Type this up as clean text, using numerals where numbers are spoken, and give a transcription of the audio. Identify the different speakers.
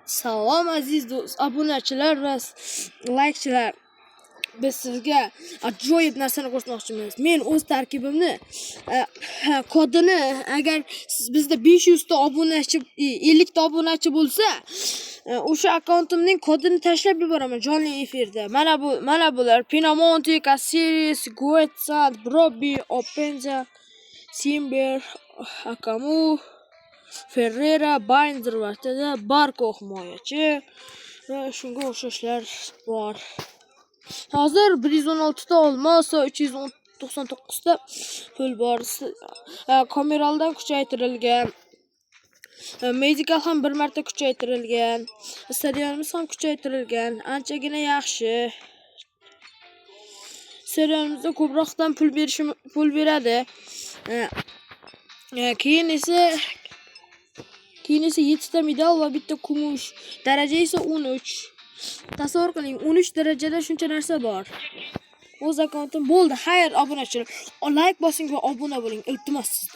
Speaker 1: Salom aziz do'st, obunachilar va laykchilar. Biz sizga ajoyib narsani ko'rsatmoqchimiz. Men o'z tarkibimni kodini agar bizda 500 ta obunachi, 50 ta obunachi bo'lsa, o'sha akkauntimning kodini tashlab yuboraman jonli efirda. Mana bular Pinamonti, Casillas, Goetza, Brobby, Openza, Simber, Akamu, Ferrera, Binder vaqtida Barko himoyachi va shunga o'xshashlar bor. Hozir 116 ta olmos, 399 ta pul bor. Kameraldan kuchaytirilgan. Medical ham bir marta kuchaytirilgan. Stadionimiz ham kuchaytirilgan. Anchagina yaxshi. Stadionimizda ko'proqdan pul beradi. Keyin esa 7 ta medal va bitta kumush. Daraja esa 13. Tasavvur qiling, 13 darajada shuncha narsa bor. O'z akkauntim bo'ldi. Xayr, obunachilar, like bosing va obuna bo'ling. Iltimos sizdan.